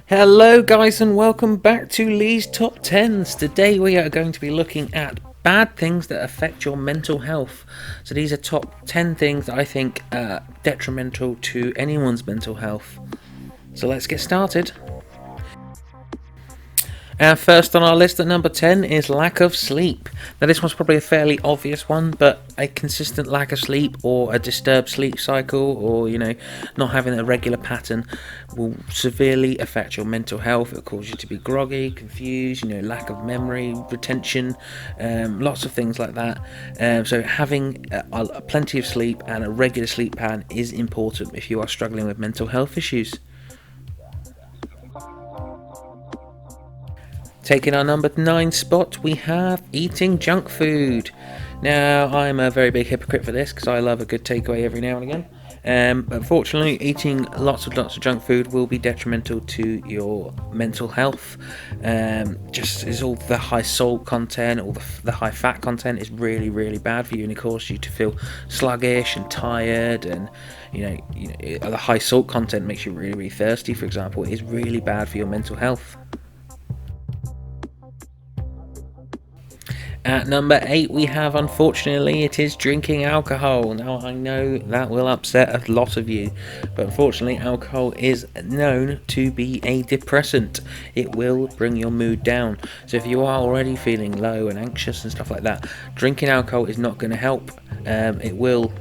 Hello guys and welcome back to Lee's Top 10s. Today we are going to be looking at bad things that affect your mental health. So these are top 10 things that I think are detrimental to anyone's mental health. So let's get started. First on our list at number 10 is lack of sleep. Now this one's probably a fairly obvious one, but a consistent lack of sleep or a disturbed sleep cycle or, not having a regular pattern will severely affect your mental health. It'll cause you to be groggy, confused, lack of memory, retention, lots of things like that. So having plenty of sleep and a regular sleep pattern is important if you are struggling with mental health issues. Taking our number 9 spot, we have eating junk food. Now, I'm a very big hypocrite for this because I love a good takeaway every now and again. But unfortunately, eating lots of junk food will be detrimental to your mental health. Just as all the high salt content, all the high fat content is really, really bad for you, and it causes you to feel sluggish and tired. And the high salt content makes you really, really thirsty. For example, it is really bad for your mental health. At number 8 we have, unfortunately, it is drinking alcohol. Now I know that will upset a lot of you, but unfortunately alcohol is known to be a depressant. It will bring your mood down. So if you are already feeling low and anxious and stuff like that, drinking alcohol is not going to help. It will,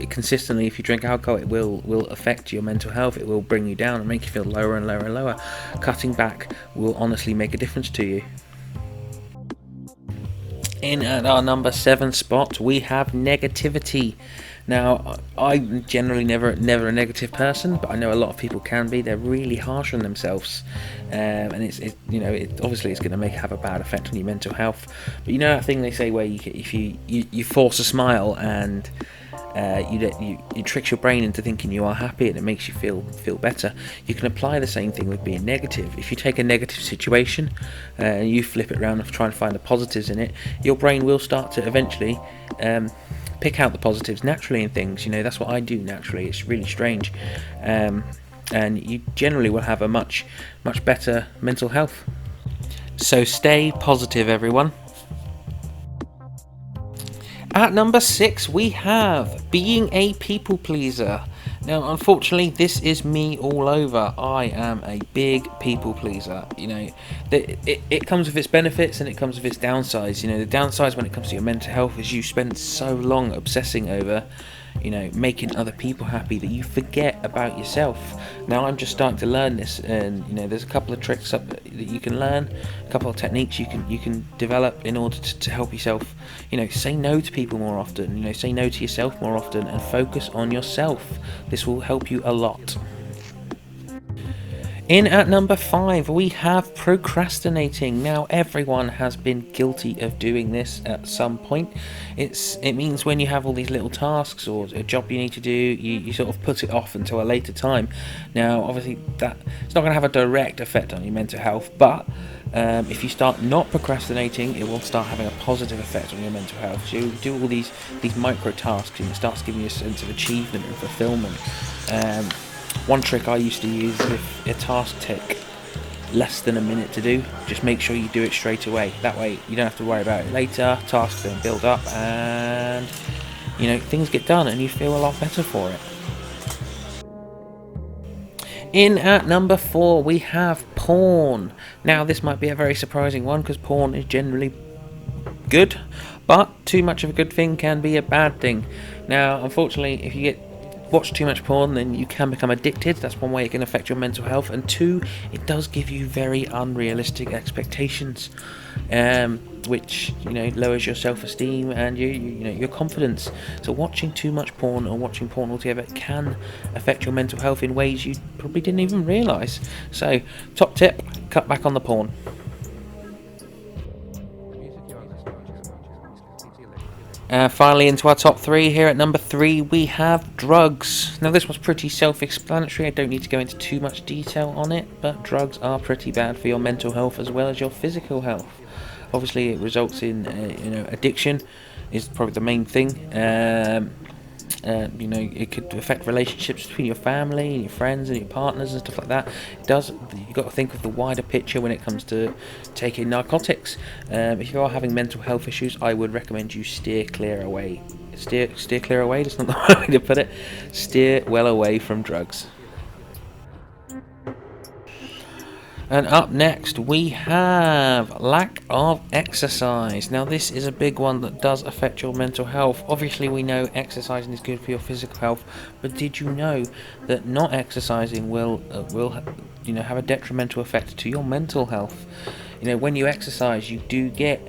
consistently, if you drink alcohol, it will affect your mental health. It will bring you down and make you feel lower and lower and lower. Cutting back will honestly make a difference to you. In at our number 7 spot, we have negativity. Now, I'm generally never a negative person, but I know a lot of people can be. They're really harsh on themselves, and obviously it's going to have a bad effect on your mental health. But that thing they say where if you force a smile and you trick your brain into thinking you are happy and it makes you feel better. You can apply the same thing with being negative. If you take a negative situation and you flip it around and try and find the positives in it, your brain will start to eventually pick out the positives naturally in things. That's what I do naturally. It's really strange, and you generally will have a much better mental health. So stay positive, everyone. At number 6 we have being a people pleaser. Now unfortunately this is me all over. I am a big people pleaser. It comes with its benefits and it comes with its downsides. The downsides when it comes to your mental health is you spend so long obsessing over making other people happy that you forget about yourself. Now I'm just starting to learn this, and there's a couple of tricks up that you can learn, a couple of techniques you can develop in order to help yourself. Say no to people more often. Say no to yourself more often, and focus on yourself. This will help you a lot. In at number 5 we have procrastinating. Now everyone has been guilty of doing this at some point. It means when you have all these little tasks or a job you need to do, you sort of put it off until a later time. Now obviously that it's not going to have a direct effect on your mental health, but if you start not procrastinating, it will start having a positive effect on your mental health. So you do all these micro tasks and it starts giving you a sense of achievement and fulfillment. One trick I used to use is if a task take less than a minute to do, just make sure you do it straight away. That way you don't have to worry about it later, tasks don't build up, and things get done and you feel a lot better for it. In at number 4 we have porn. Now this might be a very surprising one because porn is generally good, but too much of a good thing can be a bad thing. Now unfortunately if you watch too much porn, then you can become addicted. That's one way it can affect your mental health, and 2, it does give you very unrealistic expectations, which lowers your self-esteem and your confidence. So watching too much porn or watching porn altogether can affect your mental health in ways you probably didn't even realise. So top tip, cut back on the porn. Finally, into our top 3 here at number 3 we have drugs. Now this was pretty self-explanatory. I don't need to go into too much detail on it, but drugs are pretty bad for your mental health as well as your physical health. Obviously it results in addiction is probably the main thing. You know, it could affect relationships between your family and your friends and your partners and stuff like that. It does. You've got to think of the wider picture when it comes to taking narcotics. If you are having mental health issues, I would recommend you steer clear away. Steer clear away. That's not the right way to put it. Steer well away from drugs. And up next we have lack of exercise. Now this is a big one that does affect your mental health. Obviously we know exercising is good for your physical health, but did you know that not exercising will have a detrimental effect to your mental health? You know, when you exercise you do get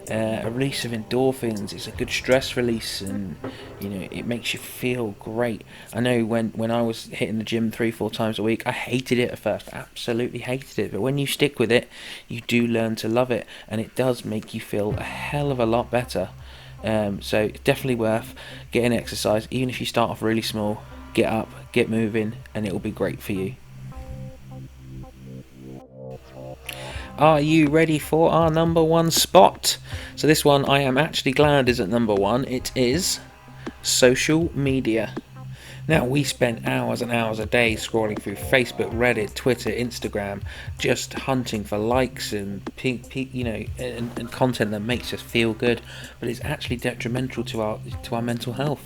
a release of endorphins. It's a good stress release, and you know, it makes you feel great. I know when I was hitting the gym 3-4 times a week, I hated it at first, absolutely hated it, but when you stick with it you do learn to love it, and it does make you feel a hell of a lot better. So it's definitely worth getting exercise. Even if you start off really small, get up, get moving, and it will be great for you. Are you ready for our number one spot? So this one I am actually glad is at number one. It is social media. Now, we spend hours and hours a day scrolling through Facebook, Reddit, Twitter, Instagram, just hunting for likes and and content that makes us feel good, but it's actually detrimental to our mental health.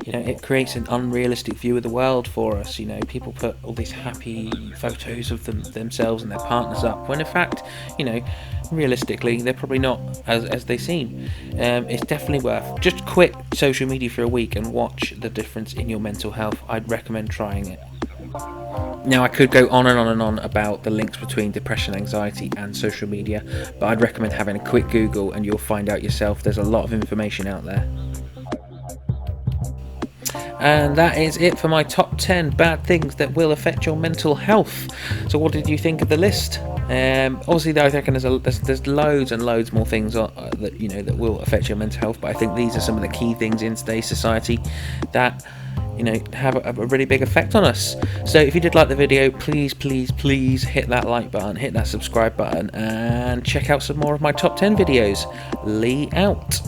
It creates an unrealistic view of the world for us. You know, people put all these happy photos of themselves and their partners up, when in fact, you know, realistically, they're probably not as they seem. It's definitely worth. Just quit social media for a week and watch the difference in your mental health. I'd recommend trying it. Now, I could go on and on and on about the links between depression, anxiety and social media, but I'd recommend having a quick Google and you'll find out yourself. There's a lot of information out there. And that is it for my top 10 bad things that will affect your mental health. So what did you think of the list? Obviously, I reckon there's loads and loads more things that will affect your mental health, but I think these are some of the key things in today's society that have a really big effect on us. So if you did like the video, please hit that like button, hit that subscribe button, and check out some more of my top 10 videos. Lee out.